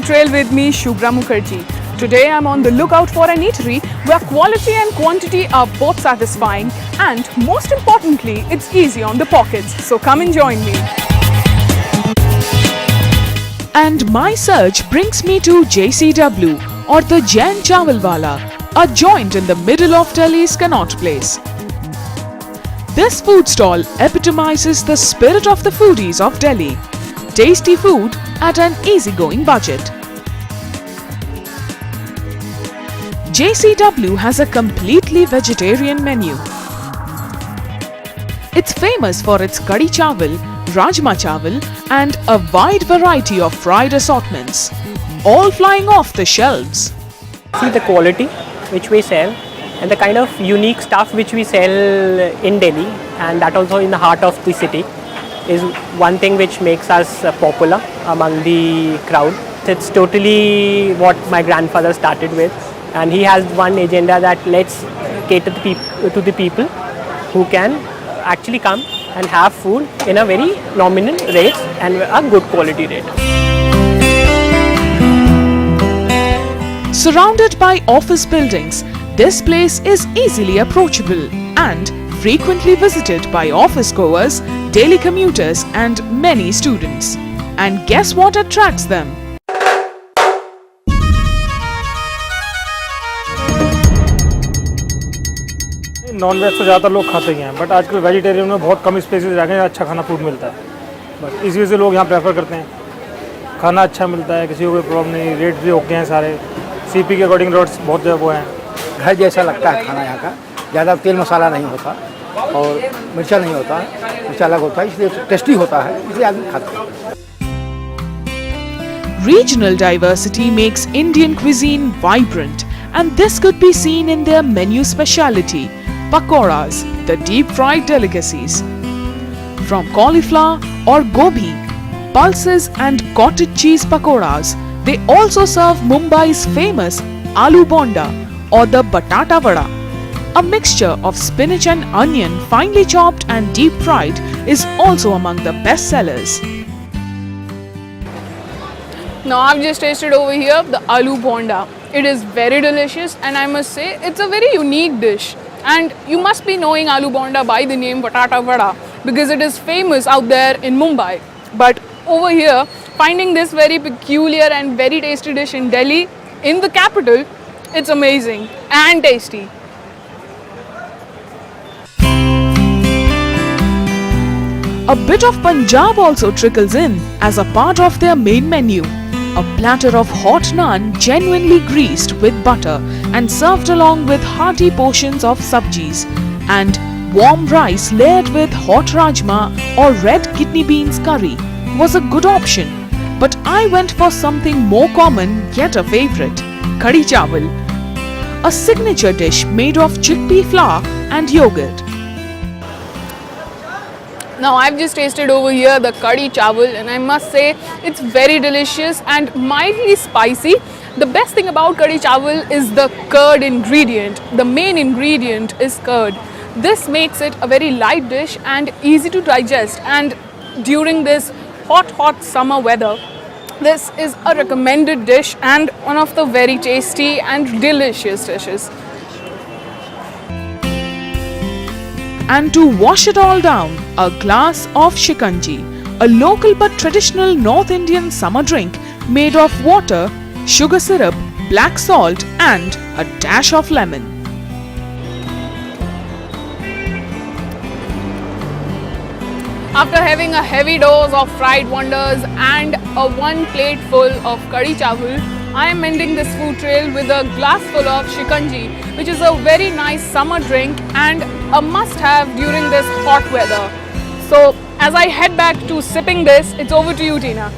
food trail with me, Shubhra Mukherjee. Today I'm on the lookout for an eatery where quality and quantity are both satisfying and most importantly, it's easy on the pockets. So come and join me. And my search brings me to JCW or the Jain Chawal Wala, a joint in the middle of Delhi's Connaught Place. This food stall epitomizes the spirit of the foodies of Delhi. Tasty food at an easygoing budget. JCW has a completely vegetarian menu. It's famous for its Kadi Chawal, Rajma Chawal and a wide variety of fried assortments, all flying off the shelves. See the quality which we sell and the kind of unique stuff which we sell in Delhi, and that also in the heart of the city, is one thing which makes us popular among the crowd. It's totally what my grandfather started with, and he has one agenda that let's cater to the people who can actually come and have food in a very nominal rate and a good quality rate. Surrounded by office buildings, this place is easily approachable and frequently visited by office goers, daily commuters and many students. And guess what attracts them? Non veg तो ज़्यादातर लोग खाते ही हैं, but आजकल vegetarian में बहुत कम spaces रखें, अच्छा खाना फूड मिलता है, बट इस वजह से लोग यहाँ प्रेफर करते हैं। खाना अच्छा मिलता है, किसी को कोई प्रॉब्लम नहीं, रेट भी ओके हैं सारे, सीपी के अकॉर्डिंग रेट्स बहुत वो हैं। घर जैसा लगता है खाना यहाँ का, ज़्यादा तेल मसाला नहीं होता और मिर्चा नहीं होता, मिर्चा अलग होता है, इसलिए टेस्टी होता है, इसलिए आदमी खाता है। Regional diversity makes Indian cuisine vibrant, and this could be seen in their menu speciality, pakoras, the deep-fried delicacies. From cauliflower or gobi, pulses and cottage cheese pakoras, they also serve Mumbai's famous aloo bonda or the batata vada. A mixture of spinach and onion finely chopped and deep-fried is also among the best sellers. Now I've just tasted over here the aloo bonda. It is very delicious and I must say it's a very unique dish. And you must be knowing aloo bonda by the name batata vada because it is famous out there in Mumbai. But over here, finding this very peculiar and very tasty dish in Delhi, in the capital, it's amazing and tasty. A bit of Punjab also trickles in as a part of their main menu. A platter of hot naan genuinely greased with butter and served along with hearty portions of sabjis, and warm rice layered with hot rajma or red kidney beans curry was a good option. But I went for something more common yet a favorite, Kadi Chawal, a signature dish made of chickpea flour and yogurt. Now I've just tasted over here the Kadi Chawal and I must say it's very delicious and mildly spicy. The best thing about Kadi Chawal is the curd ingredient. The main ingredient is curd. This makes it a very light dish and easy to digest, and during this hot summer weather, this is a recommended dish and one of the very tasty and delicious dishes. And to wash it all down, a glass of shikanji, a local but traditional North Indian summer drink made of water, sugar syrup, black salt and a dash of lemon. After having a heavy dose of fried wonders and a one plate full of Kadi Chawal, I am ending this food trail with a glass full of shikanji, which is a very nice summer drink and a must-have during this hot weather. So as I head back to sipping this, it's over to you, Tina.